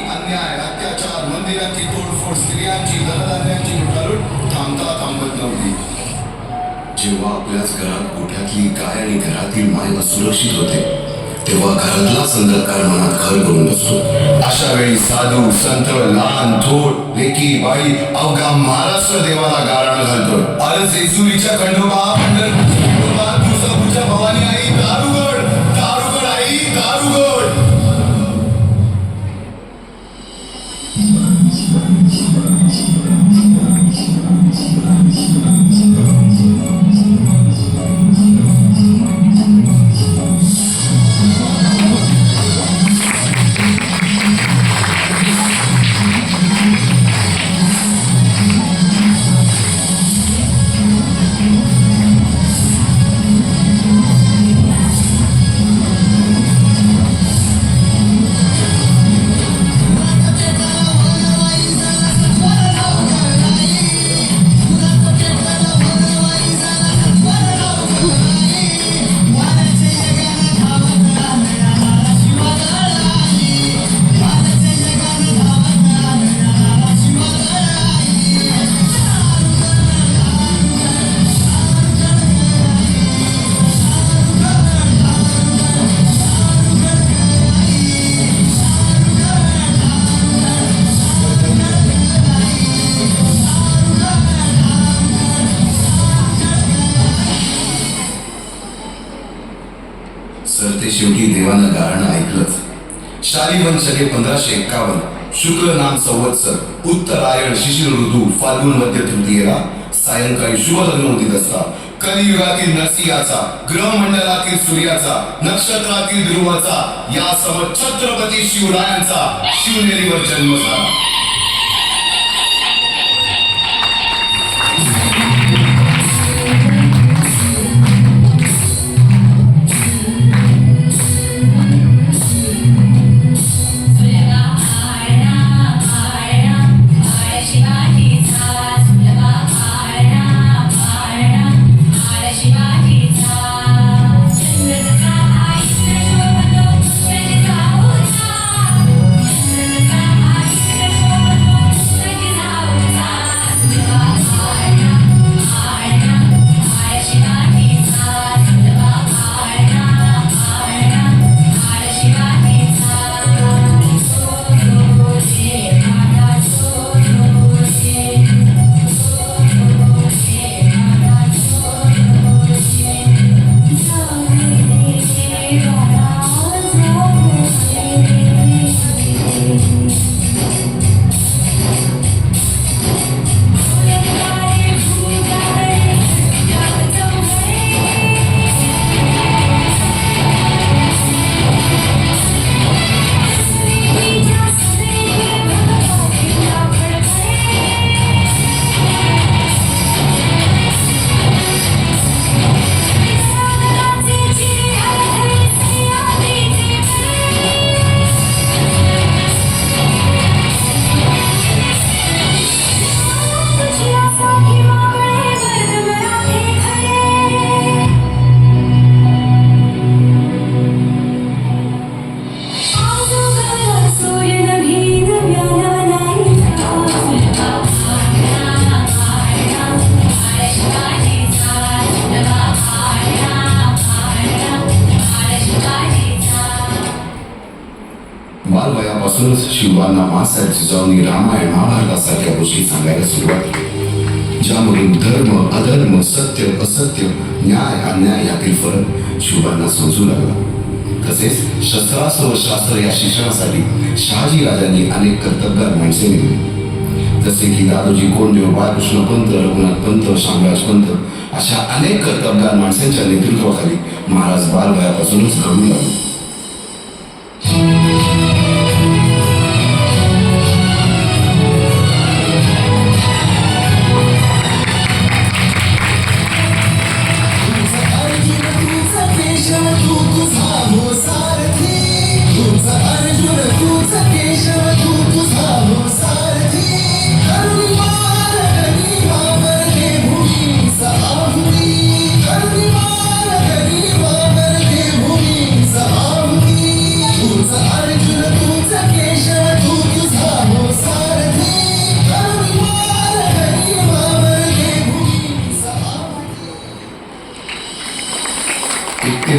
अन्याय, अत्याचार, मंदिरांची तोडफोड, स्त्रियांची, दरदाऱ्यांची लुटालूट थांबता थांबत नव्हती. जेव्हा आपल्याच घरात गोठ्यातली गाय आणि घरातील माय असुरक्षित होते, तेव्हा घरातलाच अंधकार मनात घर करून बसतो. अशा वेळी साधू, संत, लहान, थोर, लेकी, बाई, अवघा महाराष्ट्र देवाला गाराणं घालतो. अरे जेजुरीच्या खंडोबा, पंढरपूरच्या तुळजापूरच्या भवानी आई, दारुगड, दारुगड आई, दारुगड. सरते शेवटी देवानं गारणं ऐकलंच. शालिवंशके 1551 शुक्ल नाम संवत्सर उत्तरायण शिशिर ऋतू फाल्गुन मध्य तृतीयेला सायंकाळी शुभ लग्न उदित असता कलियुगातील नरसिंहाचा, ग्रहमंडलातील सूर्याचा, नक्षत्रातील ध्रुवाचा, या सम छत्रपती शिवरायांचा शिवनेरीवर जन्म झाला. बालवयापासूनच शिवबांना मासात जिजाऊंनी रामायण महाभारतासारख्या गोष्टी सांगायला सुरुवात केली, ज्यामधून धर्म अधर्म, सत्य असत्य, न्याय अन्याय यातील फरक शिवबांना समजू लागला. तसेच शस्त्रास्त्र व शास्त्र या शिक्षणासाठी शहाजी राजांनी अनेक कर्तबगार माणसे नेमली, जसे की दादोजी कोंडदेव, बाळकृष्ण पंत, रघुनाथ पंत, शामराज पंत अशा अनेक कर्तबगार माणसांच्या नेतृत्वाखाली महाराज बालवयापासूनच घडू लागले. Arjuna, tu sa keshav, tu sa ho sarthi, Karunima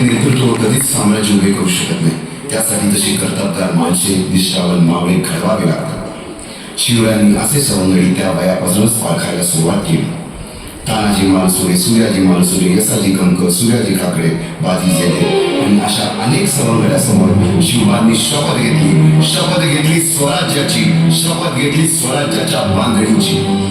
नेतृत्व कधीच साम्राज्य उभे करू शकत नाही. त्यासाठी तशी कर्तबगार माणसे, निष्ठावान मावळे घडवावे लागतात. शिवरायांनी असे सवंगडी त्या वयापासूनच पारखायला सुरुवात केली. तानाजी मालसुरे, सूर्याजी मालसुरे, यसाजी कंक, सूर्याजी काकडे, बाजी जेले आणि अशा अनेक सवंगड्यासमोर शिवबांनी शपथ घेतली स्वराज्याची, शपथ घेतली स्वराज्याच्या बांधणीची.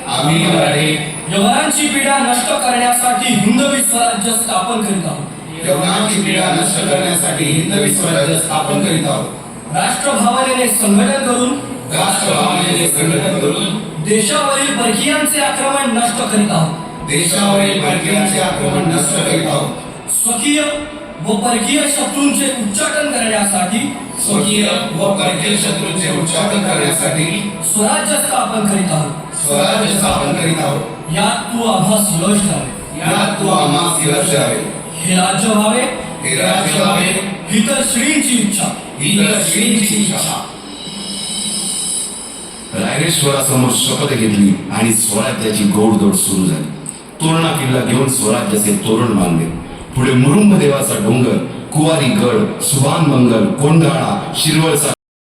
आम्ही मराठे यवनांची पीडा नष्ट करण्यासाठी हिंदवी स्वराज्य स्थापन करीत आहोत. यवनांची पीडा नष्ट करण्यासाठी हिंदवी स्वराज्य स्थापन करीत आहोत. राष्ट्रभावनेने संघटन करून देशावरील परकीयांचे आक्रमण नष्ट करीत आहोत. देशावरील परकीयांचे आक्रमण नष्ट करीत आहोत. स्वकीय व परकीय शत्रूंचे उच्चाटन करण्यासाठी स्वराज्य स्थापन करीत आहोत. यात तू आभास यश द्यावे. हे राज्य व्हावे ही तर श्रींची इच्छा. रायरेश्वरासमोर शपथ घेतली आणि स्वराज्याची गोडदोड सुरू झाली. तोरणा किल्ला घेऊन स्वराज्याचे तोरण बांधले. पुढे मुरुंब देवाचा डोंगर, कुवारी गड, सुभान मंगल, कोंढाणा, शिरवळचा